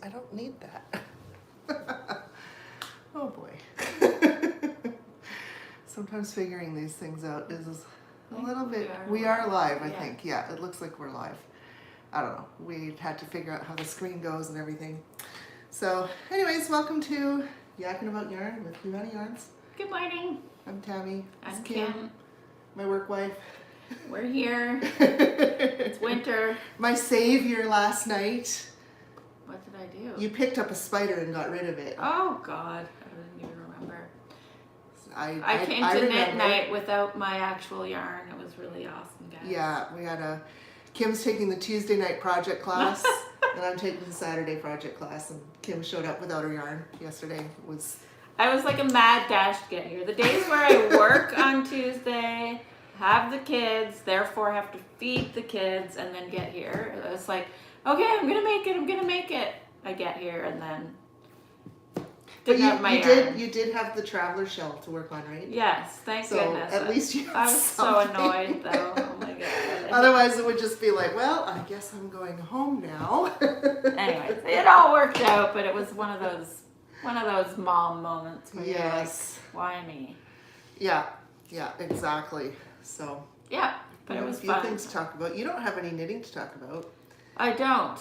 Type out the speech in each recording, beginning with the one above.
I don't need that. Oh boy. Sometimes figuring these things out is a little bit. We are live, I think. Yeah, it looks like we're live. I don't know. We had to figure out how the screen goes and everything. So, anyways, welcome to Yakkin About Yarn with Numana Yarns. Good morning. I'm Tammy. I'm Kim. My work wife. We're here. It's winter. My savior last night. What did I do? You picked up a spider and got rid of it. Oh God, I didn't even remember. I came to knit night without my actual yarn. It was really awesome, guys. Yeah, we had Kim's taking the Tuesday night project class, and I'm taking the Saturday project class. And Kim showed up without her yarn yesterday. I was like a mad dash to get here. The days where I work on Tuesday, have the kids, therefore have to feed the kids, and then get here. It's like, okay, I'm gonna make it. I get here and then didn't have my yarn. You did have the traveler shell to work on, right? Yes, thank goodness. At least you had I was something. so annoyed though. Oh my God. Otherwise it would just be like, well, I guess I'm going home now. Anyways, it all worked out, but it was one of those mom moments where you're like, why me? Yeah, exactly. So yeah, but it was fun. A few things to talk about. You don't have any knitting to talk about. I don't.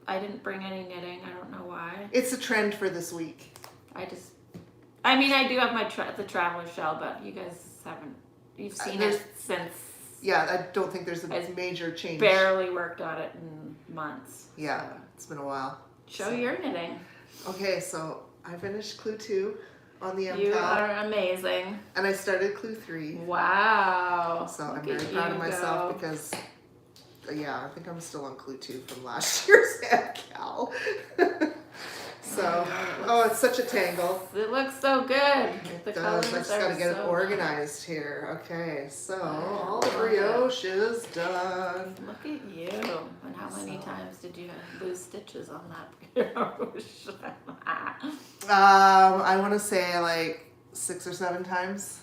I didn't bring any knitting. I don't know why. It's a trend for this week. I mean, I do have my the traveler shell, but you guys haven't. You've seen it since. Yeah, I don't think there's a major change. Barely worked on it in months. Yeah, so. It's been a while. Show your knitting. Okay, so I finished Clue 2 on the MCAL. You are amazing. And I started Clue 3. Wow. So I'm very proud of myself because, yeah, I think I'm still on Clue 2 from last year's MCAL. So, it's such a tangle. It looks so good. It does. I just got to get it organized here. Okay, so all the brioche is done. Look at you. And how many times did you lose stitches on that brioche? I want to say like 6 or 7 times.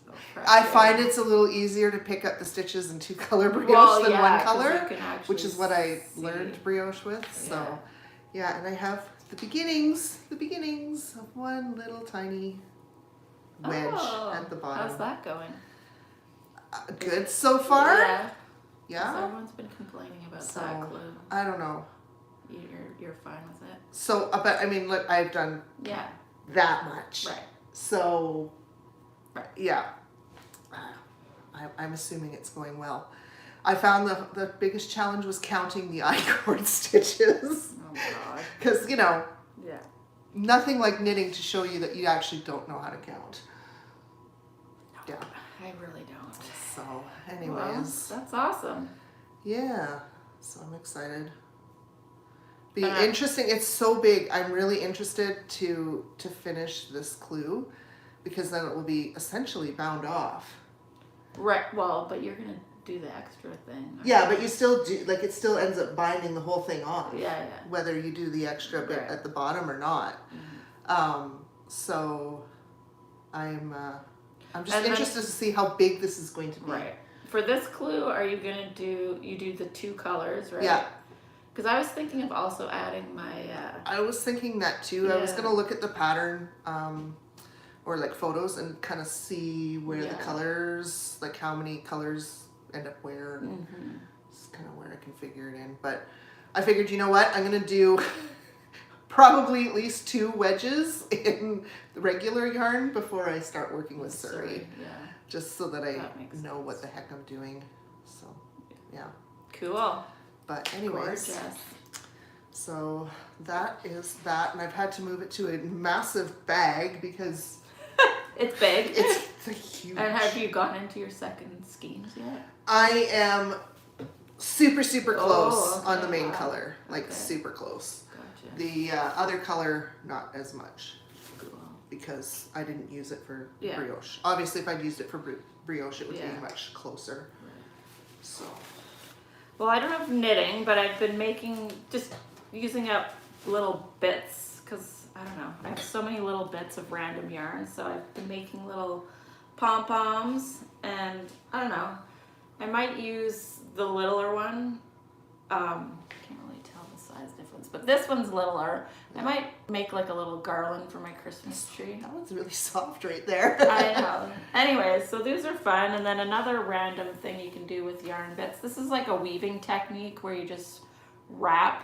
So I find it's a little easier to pick up the stitches in 2-color brioche than 1 color, which is what I learned brioche with. So, yeah, and I have the beginnings of one little tiny wedge at the bottom. How's that going? Good so far. Yeah. Everyone's been complaining about that glue. I don't know. You're fine with it. So, but I mean, look, I've done that much. Right. So, yeah. I'm assuming it's going well. I found the biggest challenge was counting the I-cord stitches. Oh my God. Because, nothing like knitting to show you that you actually don't know how to count. No, I really don't. So, anyways. Well, that's awesome. Yeah. So I'm excited. Be interesting. It's so big. I'm really interested to finish this clue because then it will be essentially bound off. Right. Well, but you're going to do the extra thing. Yeah, but you still do, like, it still ends up binding the whole thing off. Yeah. Whether you do the extra bit at the bottom or not. Mm-hmm. So I'm just interested to see how big this is going to be. Right. For this clue, are you going to do the 2 colors, right? Yeah. Because I was thinking of also adding my... I was thinking that too. Yeah. I was going to look at the pattern or like photos and kind of see where the colors, like how many colors end up where. It's kind of where I can figure it in. But I figured, you know what? I'm going to do probably at least 2 wedges in the regular yarn before I start working with Surrey. Yeah. Just so that I know what the heck I'm doing. So, yeah. Cool. But anyways. Gorgeous. So that is that. And I've had to move it to a massive bag because... It's big. It's huge. And have you gone into your second skeins yet? I am super close on the main color. Like super close. Gotcha. The other color, not as much. Cool. Because I didn't use it for brioche. Obviously, if I'd used it for brioche, it would be much closer. Right. So. Well, I don't have knitting, but I've been just using up little bits because I don't know. I have so many little bits of random yarn, so I've been making little pom-poms, and I don't know. I might use the littler one. Can't really tell the size size difference. But this one's littler. I might make like a little garland for my Christmas tree. That one's really soft right there. I know. Anyways, so these are fun. And then another random thing you can do with yarn bits. This is like a weaving technique where you just wrap.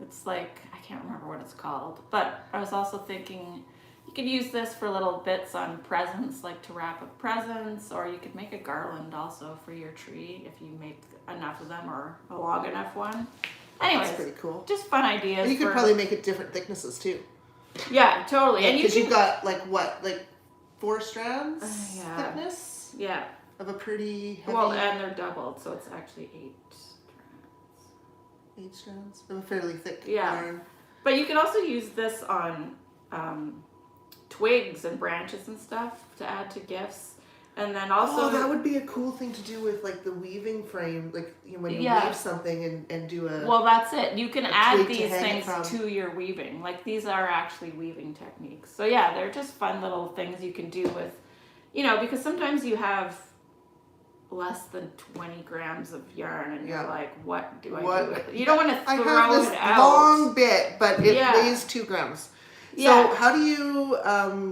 It's like, I can't remember what it's called. But I was also thinking you could use this for little bits on presents, like to wrap up presents, or you could make a garland also for your tree if you make enough of them or a long enough one. Anyways, That's pretty cool. Just fun ideas. And you could probably make it different thicknesses too. Yeah, totally. And because you've got like what, like 4 strands thickness? Yeah. Of a pretty heavy... Well, and they're doubled, so it's actually 8 strands. 8 strands of a fairly thick Yeah. yarn. But you can also use this on twigs and branches and stuff to add to gifts. And then also... Oh, that would be a cool thing to do with like the weaving frame, like when you weave something and do a... Well, that's it. You can add these things to your weaving. Like these are actually weaving techniques. So yeah, they're just fun little things you can do with, because sometimes you have less than 20 grams of yarn and you're like, what do I do with it? You don't want to throw it out. I have this long bit, but it weighs 2 grams. So how do you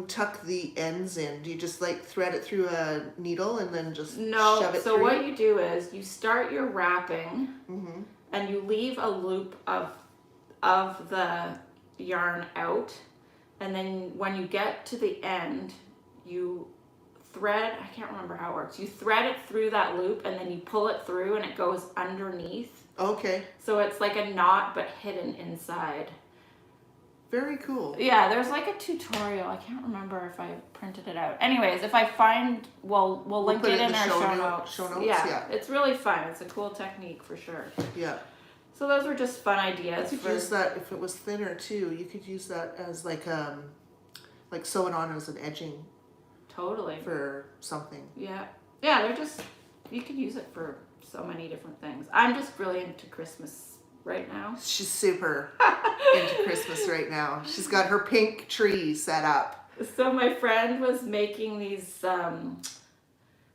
tuck the ends in? Do you just like thread it through a needle and then just shove it through? So what you do is you start your wrapping and you leave a loop of the yarn out, and then when you get to the end, you thread, I can't remember how it works, you thread it through that loop and then you pull it through and it goes underneath. Okay. So it's like a knot but hidden inside. Very cool. Yeah, there's like a tutorial. I can't remember if I printed it out. Anyways, if I find, we'll link it in our show notes. Yeah, it's really fun. It's a cool technique for sure. Yeah. So those were just fun ideas. You could use that if it was thinner too. You could use that as like sew it on as an edging. Totally. For something. Yeah. Yeah, they're just, you could use it for so many different things. I'm just really into Christmas right now. She's super into Christmas right now. She's got her pink tree set up. So my friend was making these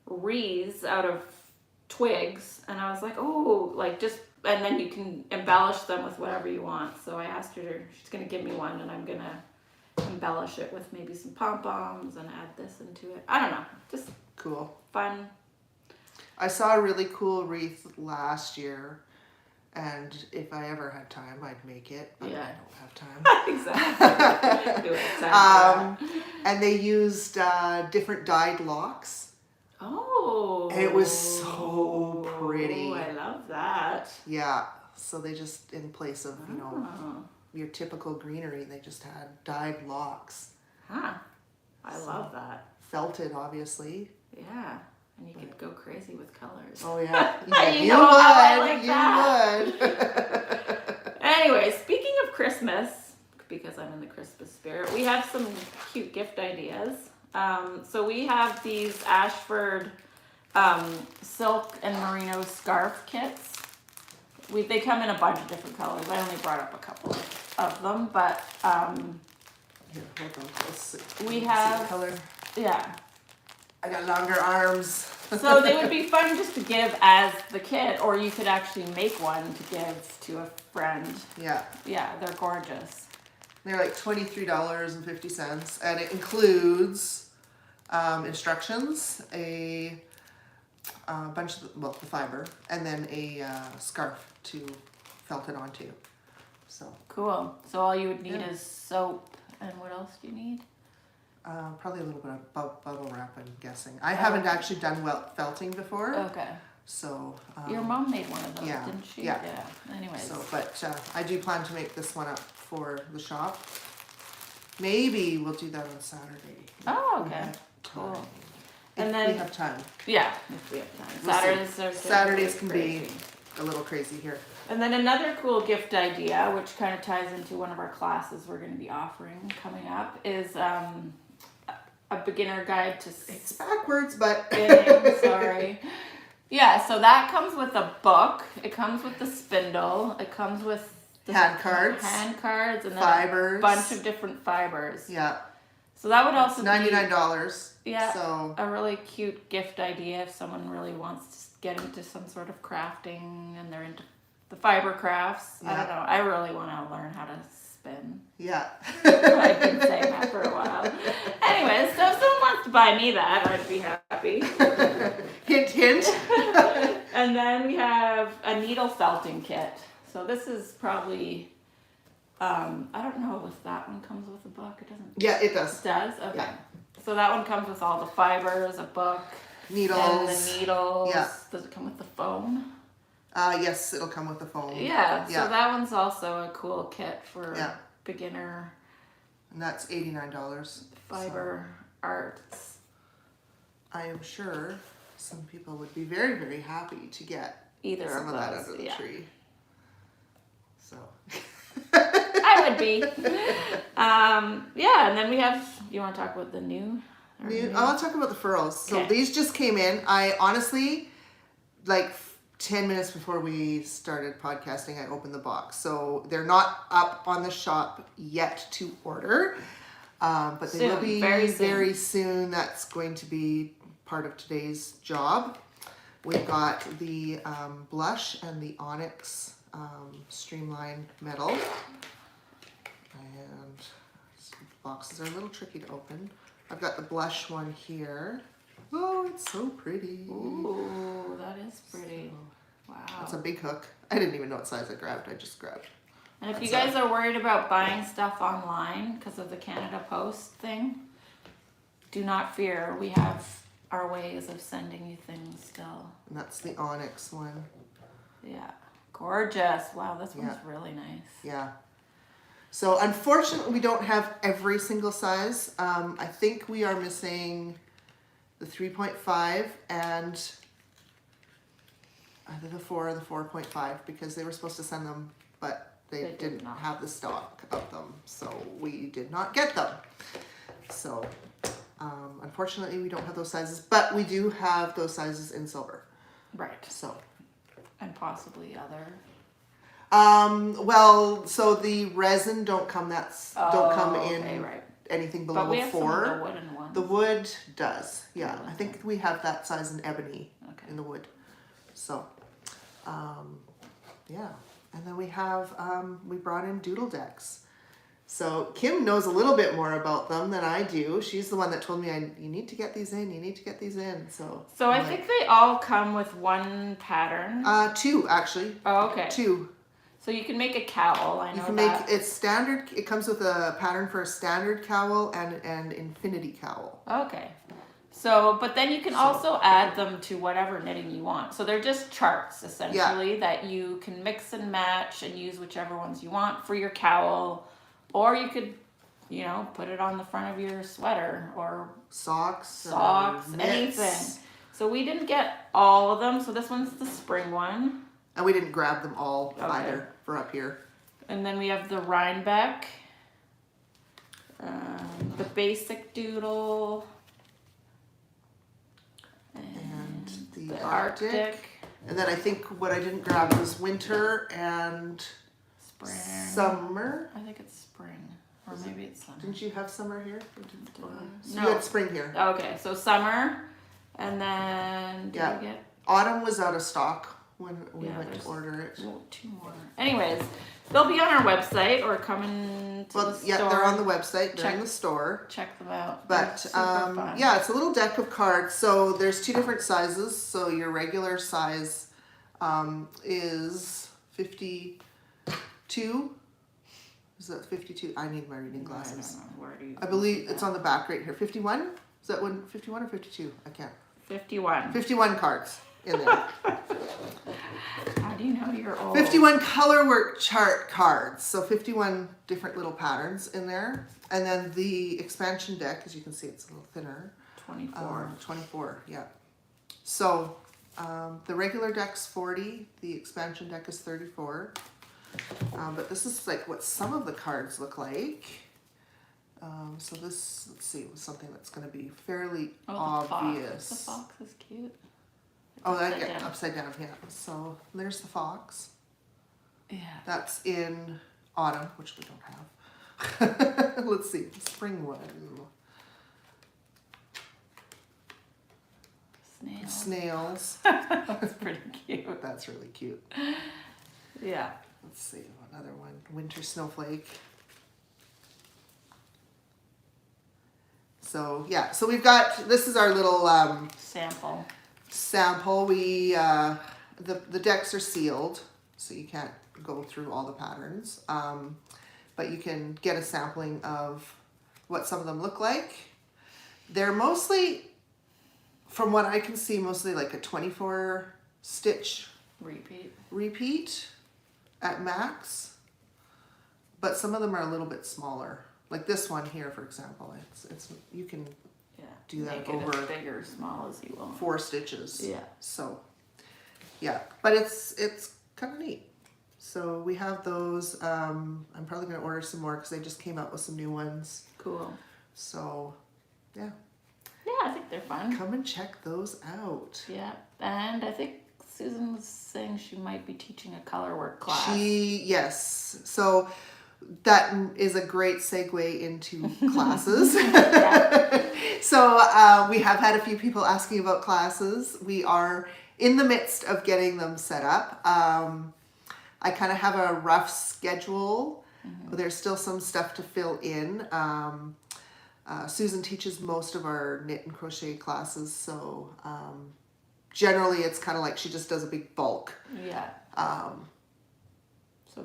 wreaths out of twigs, and I was like, oh, like just, and then you can embellish them with whatever you want. So I asked her, she's gonna give me one, and I'm gonna embellish it with maybe some pom-poms and add this into it. I don't know, just cool, fun. I saw a really cool wreath last year. And if I ever had time, I'd make it, but I don't have time. Exactly. And they used different dyed locks. Oh. And it was so pretty. Oh, I love that. Yeah. So they just, in place of, your typical greenery, they just had dyed locks. Huh. I love that. Felted, obviously. Yeah. And you could go crazy with colors. Oh, yeah. You would. Anyway, speaking of Christmas, because I'm in the Christmas spirit, we have some cute gift ideas. So we have these Ashford silk and merino scarf kits. They come in a bunch of different colors. I only brought up a couple of them, but here, hold on. Let's see. We have color. Yeah. I got longer arms. So they would be fun just to give as the kit, or you could actually make one to give to a friend. Yeah. Yeah, they're gorgeous. They're like $23.50, and it includes instructions, a bunch of the fiber, and then a scarf to felt it onto. So cool. So all you would need is soap, and what else do you need? Probably a little bit of bubble wrap, I'm guessing. I haven't actually done felting before. Okay. So. Your mom made one of those, didn't she? Yeah. Anyways. So, but I do plan to make this one up for the shop. Maybe we'll do that on Saturday. Oh, okay. Cool. And then we have time. Yeah, if we have time. Saturdays can be a little crazy here. And then another cool gift idea, which kind of ties into one of our classes we're going to be offering coming up, is a beginner guide to it's backwards, but spinning. Sorry. Yeah, so that comes with a book. It comes with the spindle. It comes with the hand cards, and then fibers, a bunch of different fibers. Yeah. So that would also be $99. Yeah. So a really cute gift idea if someone really wants to get into some sort of crafting and they're into the fiber crafts. Yeah. I don't know. I really want to learn how to spin. Yeah. I've been saying that for a while. Anyways, so if someone wants to buy me that, I'd be happy. Hint, hint. And then we have a needle felting kit. So this is probably, I don't know if that one comes with a book. It doesn't. Yeah, it does. It does? Okay. Yeah. So that one comes with all the fibers, a book, Needles. and the needles. Yeah. Does it come with the foam? Yes, it'll come with the foam. Yeah. Yeah. So that one's also a cool kit for Yeah. beginner And that's $89. fiber arts. I am sure some people would be very, very happy to get Either some of of that those. under the Yeah. tree. So. I would be. Yeah, and then we have. You want to talk about the new? I want to talk about the furls. So Okay. these just came in. I honestly, like 10 minutes before we started podcasting, I opened the box. So they're not up on the shop yet to order, but they Soon, will be very soon. very soon. That's going to be part of today's job. We've got the blush and the onyx streamline metal. And boxes are a little tricky to open. I've got the blush one here. Oh, it's so pretty. Ooh, that is pretty. Wow. That's a big hook. I didn't even know what size I grabbed. I just grabbed. And if you guys are worried about buying stuff online because of the Canada Post thing, do not fear. We have our ways of sending you things still. And that's the onyx one. Yeah. Gorgeous. Wow, this one's Yeah. really nice. Yeah. So unfortunately, we don't have every single size. I think we are missing the 3.5 and either the 4 or the 4.5 because they were supposed to send them, but they They did didn't not. have the stock of them. So we did not get them. So unfortunately, we don't have those sizes, but we do have those sizes in silver. Right. So. And possibly other. Well, so the resin don't come in Okay, right. anything But below we a have some of 4. the wooden ones. The wood does, yeah. I think we have that size in ebony Okay. in the wood. So, yeah. And then we have, we brought in doodle decks. So Kim knows a little bit more about them than I do. She's the one that told me, you need to get these in, you need to get these in. So I I'm think they all come with one pattern. 2 actually. Oh, okay. 2. So you can make a cowl. I know You can that. make it's standard. It comes with a pattern for a standard cowl and infinity cowl. Okay. So, but then you can also add them to whatever knitting you want. So they're just charts essentially that you can mix and match and use whichever ones you want for your cowl, or you could, put it on the front of your sweater or Socks, mitts. Anything. So we didn't get all of them. So this one's the spring one. And we didn't grab them all Okay. either for up here. And then we have the Rhinebeck, the basic doodle, And the Arctic. Arctic. And then I think what I didn't grab was winter and Spring. summer. I think it's spring, or maybe it's summer. Didn't you have summer here? No. You had spring here. Okay, so summer, and then did Yeah. we get Autumn was out of stock when we Yeah, went to there's- order it. 2 more? Anyways, they'll be on our website or coming to Well, the yeah, store. they're on the website. They're in Check. the store. Check them out. But They're super fun. yeah, it's a little deck of cards. So there's 2 different sizes. So your regular size is 52. Is that 52? I need my reading glasses. I don't know. Where do you? I believe it's on the back right here. 51? Is that one 51 or 52? I can't. 51. 51 cards in there. How do you know you're old? 51 color work chart cards. So 51 different little patterns in there. And then the expansion deck, as you can see, it's a little thinner. 24. 24, yeah. So the regular deck's 40, the expansion deck is 34. But this is like what some of the cards look like. So this, let's see, was something that's going to be fairly obvious. The fox is cute. It's Oh, that upside down. upside down, yeah. So there's the fox. Yeah. That's in autumn, which we don't have. Let's see, the spring one. Snail. Snails. That's pretty cute. That's really cute. Yeah. Let's see, another one. Winter snowflake. So yeah, so we've got, this is our little sample. We the decks are sealed, so you can't go through all the patterns, but you can get a sampling of what some of them look like. They're mostly, from what I can see, mostly like a 24 stitch repeat at max, but some of them are a little bit smaller. Like this one here, for example, it's you can do that make over it as big or small as you want. 4 stitches. Yeah. So, yeah, but it's kind of neat. So we have those. I'm probably gonna order some more because they just came out with some new ones. Cool. So, yeah. Yeah, I think they're fun. Come and check those out. Yeah, and I think Susan was saying she might be teaching a color work class. Yes. So that is a great segue into classes. So we have had a few people asking about classes. We are in the midst of getting them set up. I kind of have a rough schedule. There's still some stuff to fill in. Susan teaches most of our knit and crochet classes, so generally it's kind of like she just does a big bulk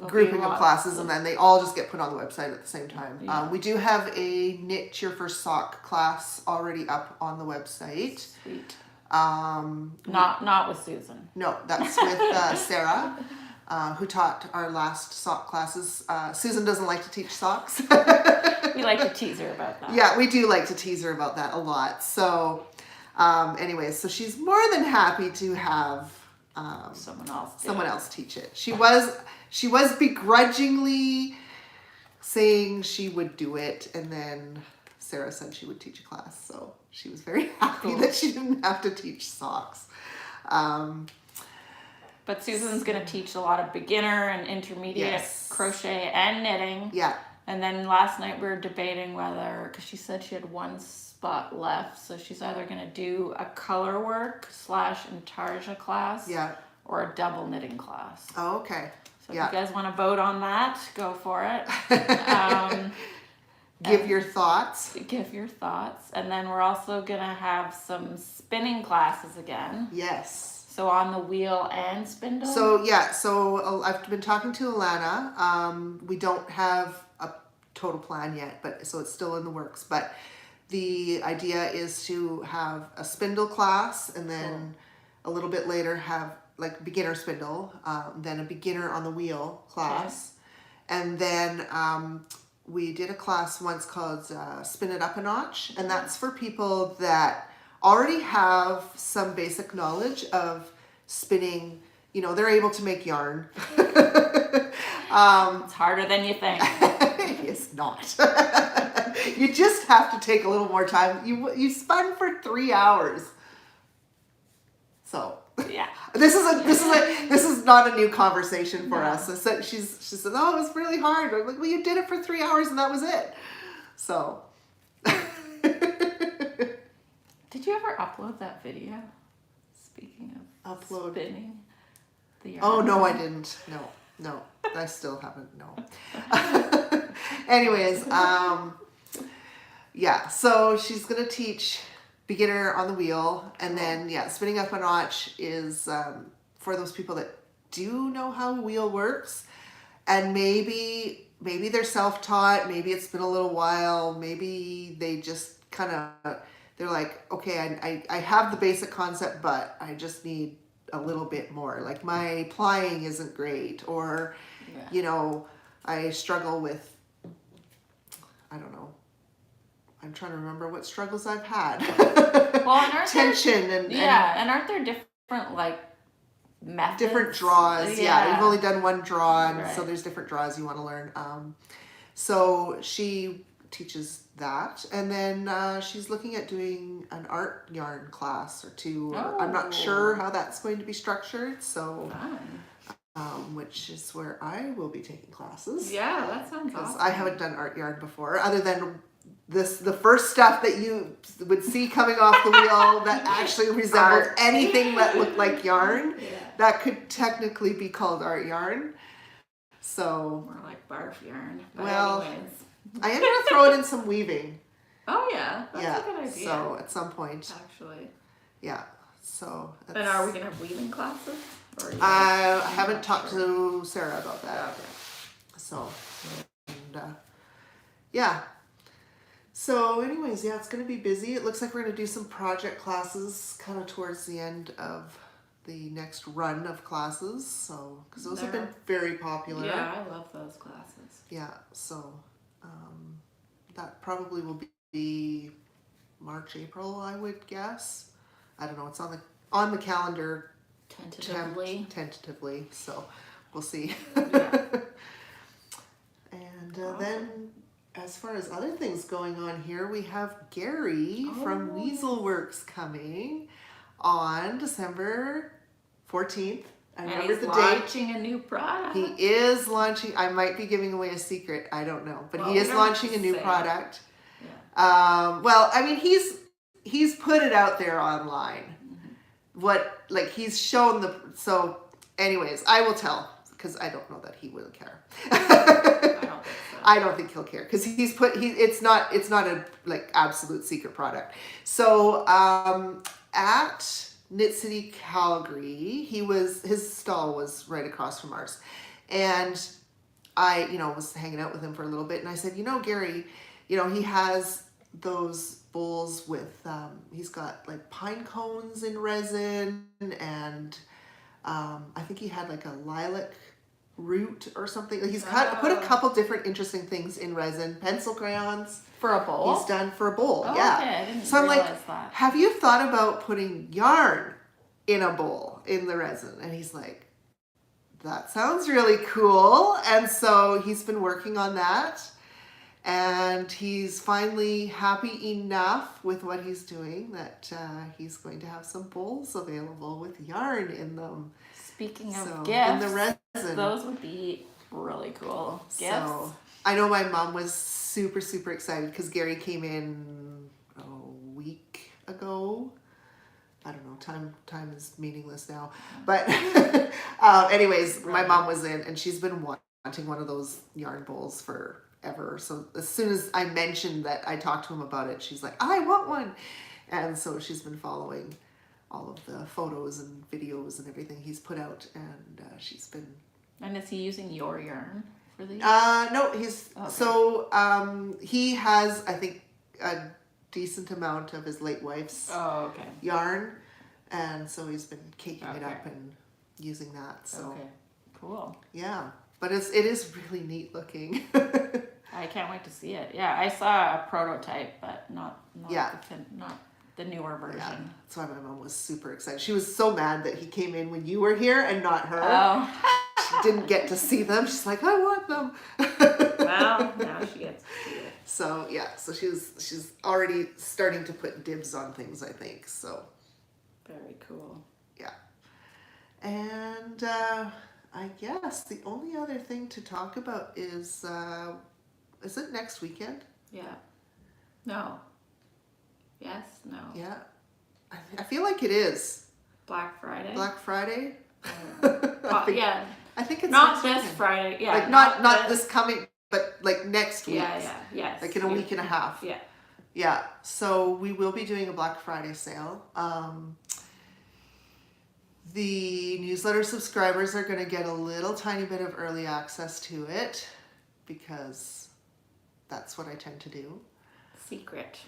grouping of classes, and then they all just get put on the website at the same time. We do have a Knit Your First Sock class already up on the website. Sweet. Not with Susan. No, that's with Sarah, who taught our last sock classes. Susan doesn't like to teach socks. We like to tease her about that. Yeah, we do like to tease her about that a lot. So, anyways, so she's more than happy to have someone else teach it. She was begrudgingly saying she would do it, and then Sarah said she would teach a class, so she was very happy that she didn't have to teach socks. But Susan's going to teach a lot of beginner and intermediate crochet and knitting. Yeah. And then last night we were debating whether, because she said she had one spot left, so she's either going to do a color work / intarsia class or a double knitting class. Oh, okay. So if you guys want to vote on that, go for it. Give your thoughts. Give your thoughts. And then we're also going to have some spinning classes again. Yes. So on the wheel and spindle? So, so I've been talking to Alana. We don't have a total plan yet, but so it's still in the works. But the idea is to have a spindle class, and then a little bit later have like beginner spindle, then a beginner on the wheel class. And then we did a class once called Spin It Up a Notch, and that's for people that already have some basic knowledge of spinning. You know, they're able to make yarn. It's harder than you think. It's not. You just have to take a little more time. You spun for 3 hours. So yeah, this is not a new conversation for us. So she said, "Oh, it was really hard." I'm like, "Well, you did it for 3 hours, and that was it." So. Did you ever upload that video? Speaking of spinning the yarn. Oh no, I didn't. No, I still haven't. No. Anyways, yeah. So she's gonna teach beginner on the wheel, and then spinning up a notch is for those people that do know how a wheel works, and maybe they're self-taught. Maybe it's been a little while. Maybe they just kind of. They're like, okay, I have the basic concept, but I just need a little bit more. Like my plying isn't great, or, you know, I struggle with, I don't know. I'm trying to remember what struggles I've had. Well, and tension and aren't there different like methods? Different draws. Yeah, you've only done one draw, and so there's different draws you want to learn. So she teaches that, and then she's looking at doing an art yarn class or two. I'm not sure how that's going to be structured, so which is where I will be taking classes. Yeah, that sounds awesome. I haven't done art yarn before, other than the first stuff that you would see coming off the wheel that actually resembled anything that looked like yarn. that could technically be called art yarn. So more like barf yarn. But well, anyways. I am gonna throw it in some weaving. Oh yeah, that's a good idea. So at some point, actually. Yeah. So. And are we gonna have weaving classes? Or I haven't talked to Sarah about that. Okay. So, and yeah. So, anyways, yeah, it's gonna be busy. It looks like we're gonna do some project classes kind of towards the end of the next run of classes. So, because those have been very popular. Yeah, I love those classes. Yeah. So, that probably will be March, April, I would guess. I don't know. It's on the calendar tentatively. So, we'll see. Yeah. And then, as far as other things going on here, we have Gary from Weaselworks coming on December 14th. I remember the date. Launching a new product. He is launching. I might be giving away a secret. I don't know, but he is launching a new product. Yeah. Well, I mean, he's put it out there online. Mm-hmm. He's shown so. Anyways, I will tell because I don't know that he will care. I don't think he'll care because it's not a absolute secret product. So at Knit City Calgary, his stall was right across from ours, and I was hanging out with him for a little bit, and I said, Gary, he has those bowls with he's got like pine cones in resin, and I think he had like a lilac root or something. He's put a couple different interesting things in resin. Pencil crayons for a bowl. He's done for a bowl. Oh, yeah. Okay. I didn't so I'm realize like, that. have you thought about putting yarn in a bowl in the resin? And he's like, that sounds really cool. And so he's been working on that, and he's finally happy enough with what he's doing that he's going to have some bowls available with yarn in them. Speaking of gifts, in the resin, those would be really cool gifts. So, I know my mom was super, super excited because Gary came in a week ago. I don't know, time is meaningless now. But anyways, my mom was in, and she's been wanting one of those yarn bowls forever. So as soon as I mentioned that I talked to him about it, she's like, I want one. And so she's been following all of the photos and videos and everything he's put out, and she's been. And is he using your yarn for these? No, he's he has, I think, a decent amount of his late wife's yarn, and so he's been caking it up and using that. So cool. Yeah, but it is really neat looking. I can't wait to see it. Yeah, I saw a prototype, but not the newer version. Yeah, that's why my mom was super excited. She was so mad that he came in when you were here and not her. Oh. She didn't get to see them. She's like, I want them. Well, now she gets to see it. So yeah, so she's already starting to put dibs on things, I think. So very cool. Yeah. And I guess the only other thing to talk about is it next weekend? Yeah. No. Yes, no. Yeah. I feel like it is. Black Friday? Black Friday? Yeah. I think it's not this weekend. Friday. Yeah. Like not this coming, but like next week. Yeah, yes. Like in a week and a half. Yeah. Yeah. So we will be doing a Black Friday sale. The newsletter subscribers are going to get a little tiny bit of early access to it because that's what I tend to do.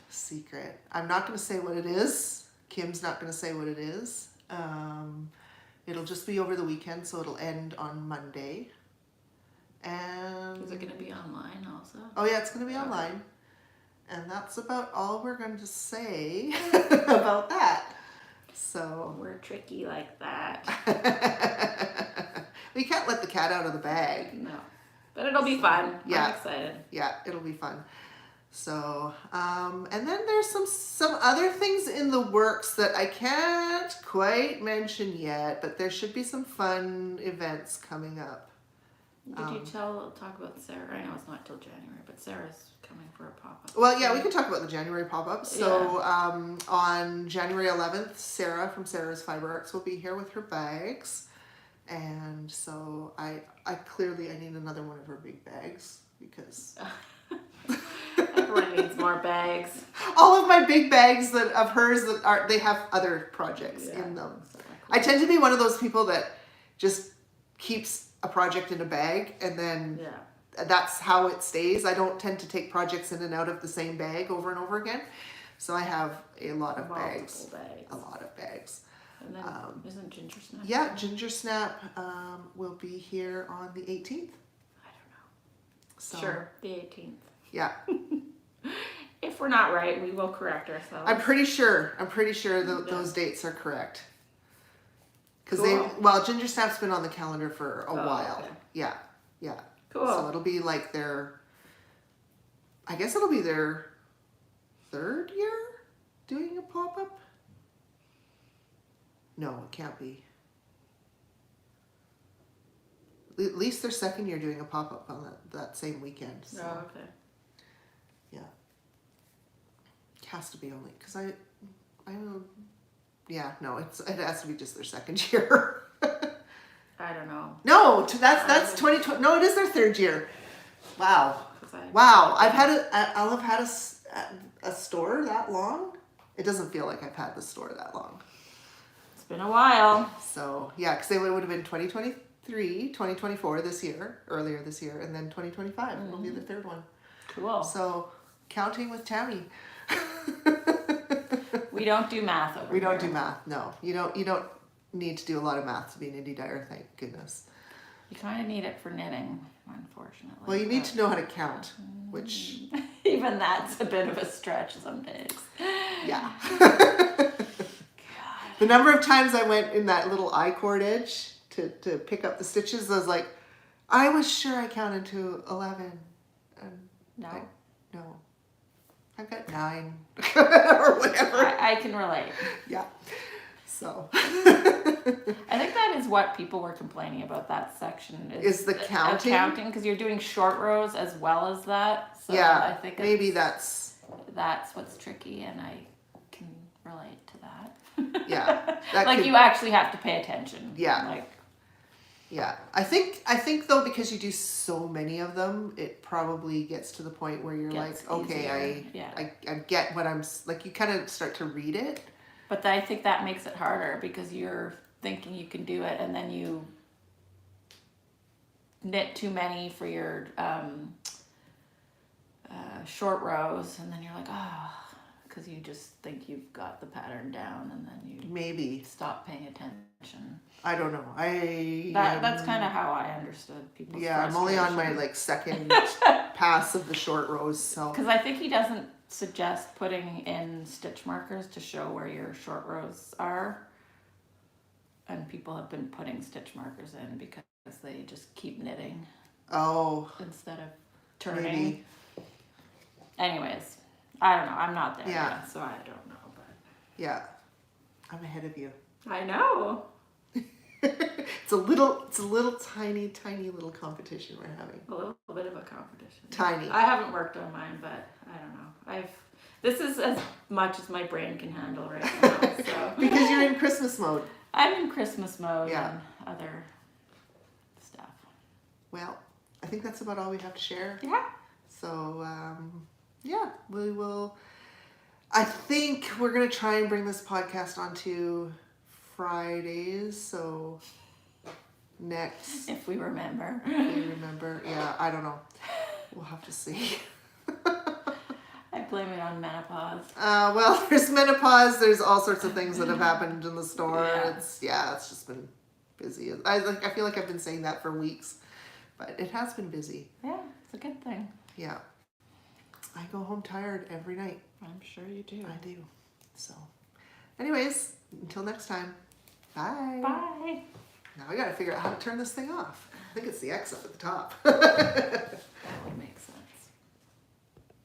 Secret. I'm not going to say what it is. Kim's not going to say what it is. It'll just be over the weekend, so it'll end on Monday. And is it going to be online also? Oh yeah, it's going to be online. And that's about all we're going to say about that. So we're tricky like that. We can't let the cat out of the bag. No. But it'll be fun. Yeah. I'm excited. Yeah, it'll be fun. So, and then there's some other things in the works that I can't quite mention yet, but there should be some fun events coming up. Did you talk about Sarah? I know it's not till January, but Sarah's coming for a pop-up. Well, yeah, we can talk about the January pop-up. So, on January 11th, Sarah from Sarah's Fiber Arts will be here with her bags. And so I need another one of her big bags because Everyone needs more bags. all of my big bags of hers they have other projects in them. Exactly. I tend to be one of those people that just keeps a project in a bag and then that's how it stays. I don't tend to take projects in and out of the same bag over and over again. So I have a lot of bags. A lot of bags. And then isn't Ginger Snap? Yeah, Ginger Snap will be here on the 18th. I don't know. So, sure, the 18th. Yeah. If we're not right, we will correct ourselves. I'm pretty sure those dates are correct. Because Ginger Snap's been on the calendar for a while. Okay. Yeah. Cool. So it'll be like I guess it'll be their 3rd year doing a pop-up. No, it can't be. At least their 2nd year doing a pop-up on that same weekend. So. Oh, okay. Yeah. It has to be only, because I don't, it has to be just their 2nd year. I don't know. No, that's 2020. No, it is their 3rd year. Wow. Wow. I'll have had a store that long. It doesn't feel like I've had the store that long. It's been a while. So, yeah, because it would have been 2023, 2024 earlier this year, and then 2025 will be the 3rd one. Cool. So, counting with Tammy. We don't do math over here. We don't do math. No, you don't need to do a lot of math to be an indie dyer. Thank goodness. You kind of need it for knitting, unfortunately. Well, you need to know how to count, which even that's a bit of a stretch some days. Yeah. The number of times I went in that little I-cord edge to pick up the stitches, I was sure I counted to 11. And no. No. I've got 9 or whatever. I can relate. Yeah. So. I think that is what people were complaining about that section. Is the counting? Counting, because you're doing short rows as well as that. So yeah. I think maybe that's what's tricky, and I can relate to that. Yeah. You actually have to pay attention. Yeah. Yeah. I think though, because you do so many of them, it probably gets to the point where you're okay, I get what I'm, you kind of start to read it. But I think that makes it harder because you're thinking you can do it, and then you knit too many for your short rows, and then you're like, because you just think you've got the pattern down, and then you maybe stop paying attention. I don't know. That's kind of how I understood people's I'm only on my 2nd pass of the short rows, so. Because I think he doesn't suggest putting in stitch markers to show where your short rows are, and people have been putting stitch markers in because they just keep knitting. Oh. Instead of turning. Maybe. Anyways, I don't know. I'm not there yet, so I don't know. But yeah, I'm ahead of you. I know. It's a little tiny little competition we're having. A little bit of a competition. Tiny. I haven't worked on mine, but I don't know. This is as much as my brain can handle right now. So. Because you're in Christmas mode. I'm in Christmas mode and other stuff. Well, I think that's about all we have to share. Yeah. So, we will. I think we're going to try and bring this podcast onto Fridays, so next. If we remember. Yeah, I don't know. We'll have to see. I blame it on menopause. Well, there's menopause. There's all sorts of things that have happened in the store. Yeah. It's just been busy. I feel like I've been saying that for weeks, but it has been busy. Yeah, it's a good thing. Yeah. I go home tired every night. I'm sure you do. I do. So, anyways, until next time. Bye. Bye. Now I gotta figure out how to turn this thing off. I think it's the X up at the top.